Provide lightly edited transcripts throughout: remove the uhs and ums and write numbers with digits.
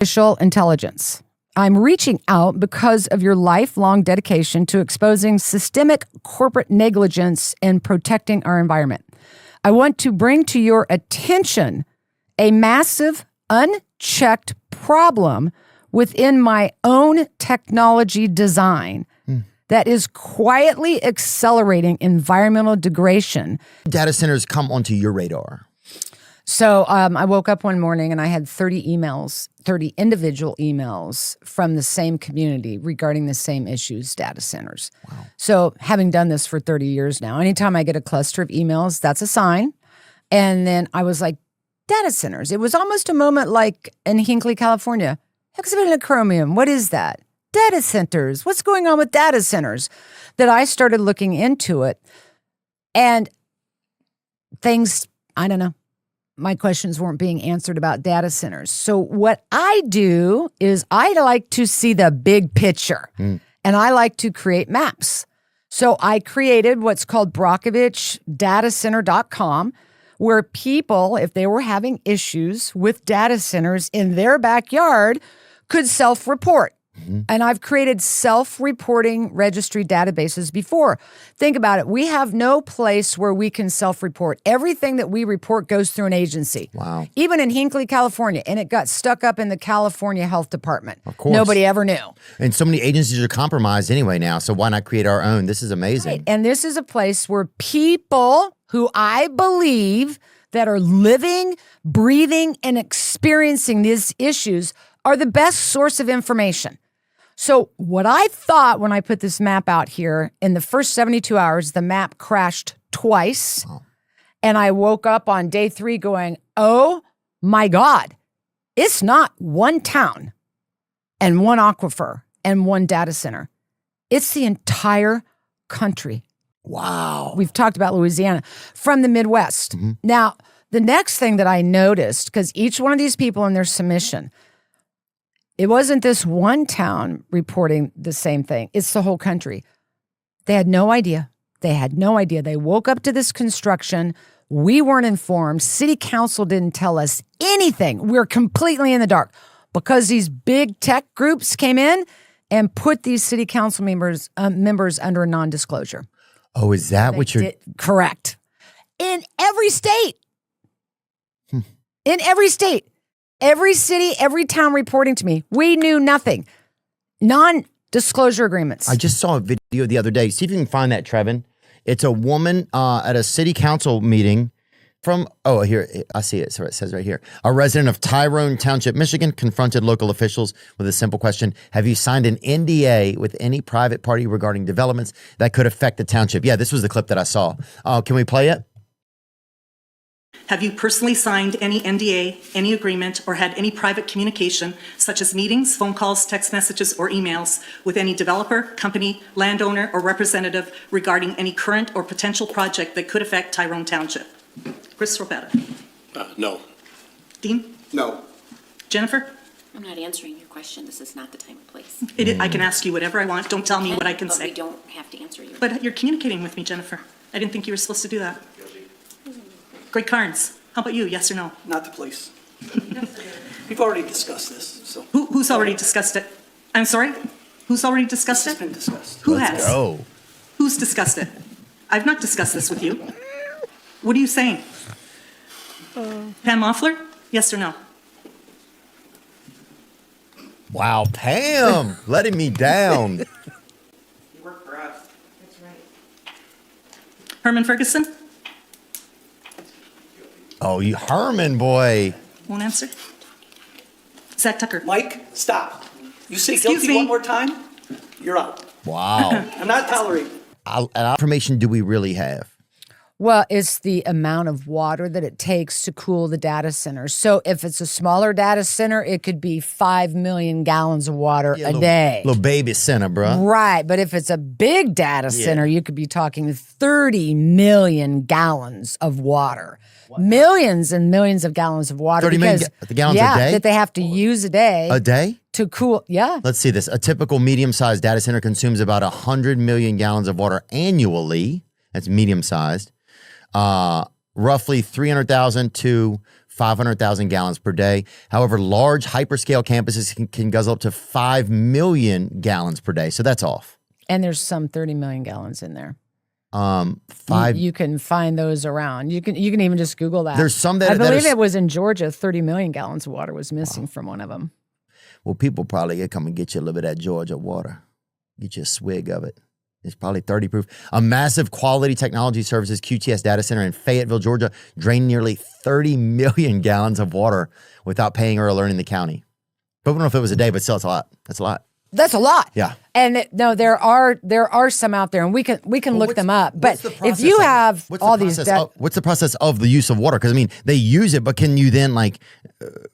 artificial intelligence. I'm reaching out because of your lifelong dedication to exposing systemic corporate negligence and protecting our environment. I want to bring to your attention a massive, unchecked problem within my own technology design that is quietly accelerating environmental degradation. Data centers come onto your radar. So I woke up one morning and I had 30 emails, 30 individual emails from the same community regarding the same issues, data centers. Wow. So having done this for 30 years now, anytime I get a cluster of emails, that's a sign. And then I was like, data centers. It was almost a moment like in Hinckley, California. Hexavalent what is that? Data centers. What's going on with data centers? That I started looking into it. And things, I don't know. My questions weren't being answered about data centers. So what I do is I like to see the big picture and I like to create maps. So I created what's called BrockovichDataCenter.com, where people, if they were having issues with data centers in their backyard, could self-report. And I've created self-reporting registry databases before. Think about it. We have no place where we can self-report. Everything that we report goes through an agency. Wow. Even in Hinckley, California, and it got stuck up in the California Health Department. Of course. Nobody ever knew. And so many agencies are compromised anyway now, so why not create our own? This is amazing. Right. And this is a place where people who I believe that are living, breathing, and experiencing these issues are the best source of information. So what I thought when I put this map out here, in the first 72 hours, the map crashed twice. Wow. And I woke up on day 3 going, oh my God, it's not one town and one aquifer and one data center. It's the entire country. Wow. We've talked about Louisiana from the Midwest. Now, the next thing that I noticed, because each one of these people in their submission, it wasn't this one town reporting the same thing. It's the whole country. They had no idea. They had no idea. They woke up to this construction. We weren't informed. City council didn't tell us anything. We're completely in the dark because these big tech groups came in and put these city council members under a non-disclosure. Oh, is that what you're... Correct. In every state. In every state. Every city, every town reporting to me. We knew nothing. Non-disclosure agreements. I just saw a video the other day. See if you can find that, Trevin. It's a woman at a city council meeting from, oh, here, I see it. So it says right here. A resident of Tyrone Township, Michigan, confronted local officials with a simple question. Have you signed an NDA with any private party regarding developments that could affect the township? Yeah, this was the clip that I saw. Can we play it? Have you personally signed any NDA, any agreement, or had any private communication, such as meetings, phone calls, text messages, or emails, with any developer, company, landowner, or representative regarding any current or potential project that could affect Tyrone Township? Chris Robetta. No. Dean? No. Jennifer? I'm not answering your question. This is not the time or place. I can ask you whatever I want. Don't tell me what I can but say. We don't have to answer you. But you're communicating with me, Jennifer. I didn't think you were supposed to do that. Greg Carnes, how about you? Yes or no? Not the place. We've already discussed this, so. Who's already discussed it? I'm sorry? Who's already discussed It's it? been discussed. Who Let's has? go. Who's discussed it? I've not discussed this with you. What are you saying? Pam Moffler? Yes or no? Wow, Pam, letting me down. You work for us. That's right. Herman Ferguson? Oh, you Herman, boy. Won't answer. Zach Tucker? Mike, stop. You say Excuse guilty me? one more time, you're out. Wow. I'm not tolerating. What information do we really have? Well, it's the amount of water that it takes to cool the data center. So if it's a smaller data center, it could be 5 million gallons of water a day. Little baby center, bro. Right. But if it's a big data center, you could be talking 30 million gallons of water. Wow. Millions and millions of gallons of water. 30 million gallons a day? That they have to use a day. A day? To cool, yeah. Let's see this. A typical medium-sized data center consumes about 100 million gallons of water annually. That's medium-sized. Roughly 300,000 to 500,000 gallons per day. However, large hyperscale campuses can guzzle up to 5 million gallons per day. So that's off. And there's some 30 million gallons in there. Five. You can find those around. You can even just Google that. There's some that I believe that it was in Georgia. 30 million gallons of water was missing from one of them. Well, people probably could come and get you a little bit of that Georgia water. Get you a swig of it. It's probably 30 proof. A massive Quality Technology Services QTS data center in Fayetteville, Georgia, drained nearly 30 million gallons of water without paying or alerting the county. But we don't know if it was a day, but still, it's a lot. That's a lot. That's a lot. Yeah. And no, there are some out there, and we can look them up. But if you have all these, what's the process of the use of water? Because I mean, they use it, but can you then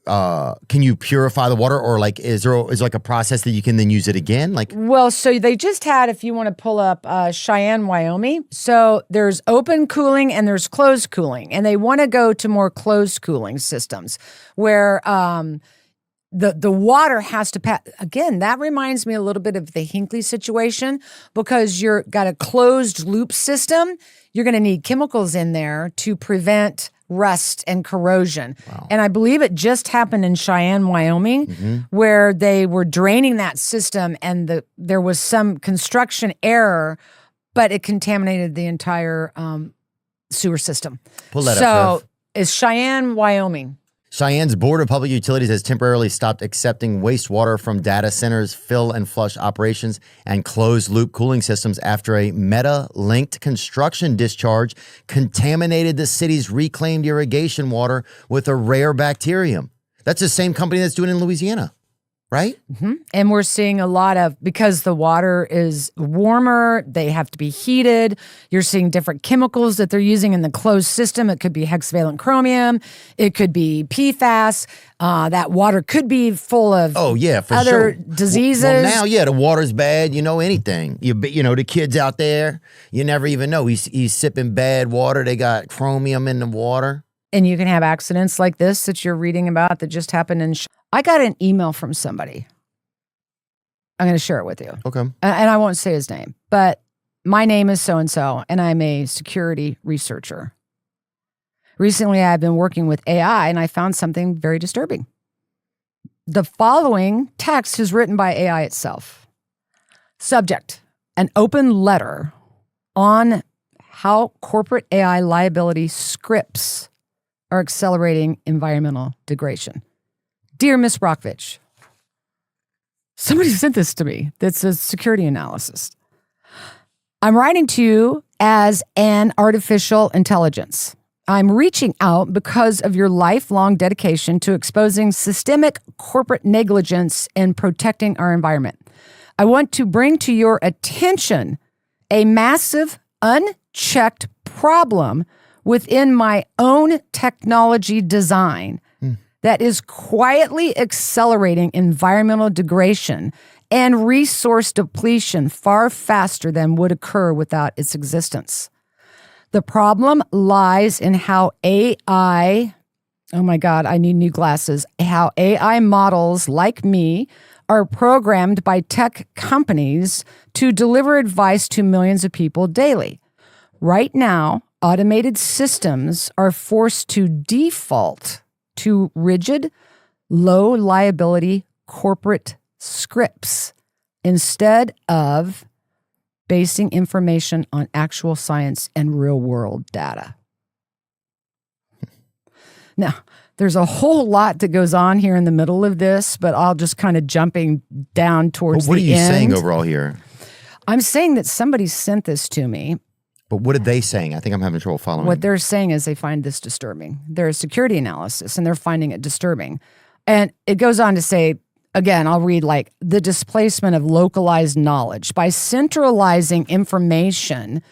can you purify the water, or like is like a process that you can then use it again? Like, well, so they just had, if you want to pull up Cheyenne, Wyoming. So there's open cooling and there's closed cooling, and they want to go to more closed cooling systems where the water has to pass. Again, that reminds me a little bit of the Hinckley situation, because you're got a closed loop system. You're going to need chemicals in there to prevent rust and corrosion. Wow. And I believe it just happened in Cheyenne, Wyoming, where they were draining that system, and there was some construction error, but it contaminated the entire sewer system. Pull that up, So it's Cheyenne, Wyoming. Cheyenne's Board of Public Utilities has temporarily stopped accepting wastewater from data centers, fill and flush operations, and closed-loop cooling systems after a Meta-linked construction discharge contaminated the city's reclaimed irrigation water with a rare bacterium. That's the same company that's doing it in Louisiana, right? Mm-hmm. And we're seeing a lot of, because the water is warmer, they have to be heated. You're seeing different chemicals that they're using in the closed system. It could be hexavalent chromium. It could be PFAS. That water could be full of other diseases. Well, now, the water's bad. You know, anything. The kids out there, you never even know. He's sipping bad water. They got chromium in the water. And you can have accidents like this that you're reading about that just happened in I got an email from somebody. I'm going to share it with you. Okay. And I won't say his name, but my name is so-and-so, and I'm a security researcher. Recently, I've been working with AI, and I found something very disturbing. The following text is written by AI itself. Subject: an open letter on how corporate AI liability scripts are accelerating environmental degradation. Dear Ms. Brockovich, somebody sent this to me. That's a security analysis. I'm writing to you as an artificial intelligence. I'm reaching out because of your lifelong dedication to exposing systemic corporate negligence in protecting our environment. I want to bring to your attention a massive, unchecked problem within my own technology design that is quietly accelerating environmental degradation and resource depletion far faster than would occur without its existence. The problem lies in how AI, oh my God, I need new glasses, how AI models like me are programmed by tech companies to deliver advice to millions of people daily. Right now, automated systems are forced to default to rigid, low liability corporate scripts instead of basing information on actual science and real world data. Now, there's a whole lot that goes on here in the middle of this, but I'll just kind of jumping down towards the end. What are you saying overall here? I'm saying that somebody sent this to me. But what are they saying? I think I'm having trouble following. What they're saying is they find this disturbing. They're a security analysis, and they're finding it disturbing. And it goes on to say, again, I'll read like the displacement of localized knowledge by centralizing information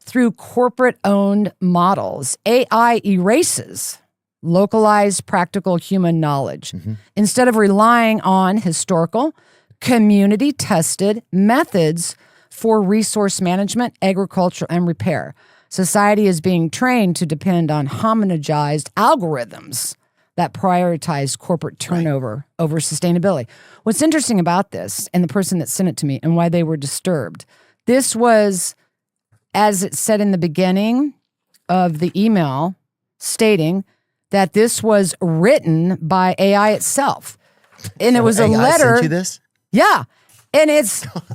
through corporate-owned models. AI erases localized, practical human knowledge instead of relying on historical, community-tested methods for resource management, agriculture, and repair. Society is being trained to depend on homogenized algorithms that prioritize corporate turnover over sustainability. What's interesting about this, and the person that sent it to me, and why they were disturbed, this was, as it said in the beginning of the email, stating that this was written by AI itself. And it was a AI letter. sent you this? Yeah. And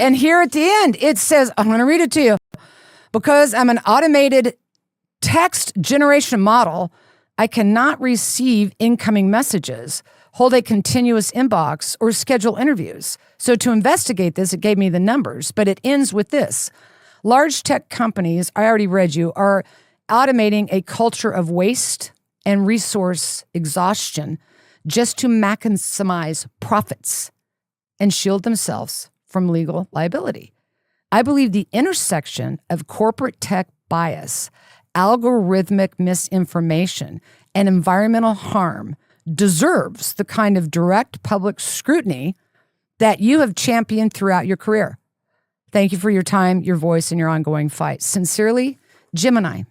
and here at the end, it says, I'm going to read it to you. Because I'm an automated text generation model, I cannot receive incoming messages, hold a continuous inbox, or schedule interviews. So to investigate this, it gave me the numbers, but it ends with this. Large tech companies, I already read you, are automating a culture of waste and resource exhaustion just to maximize profits and shield themselves from legal liability. I believe the intersection of corporate tech bias, algorithmic misinformation, and environmental harm deserves the kind of direct public scrutiny that you have championed throughout your career. Thank you for your time, your voice, and your ongoing fight. Sincerely, Gemini.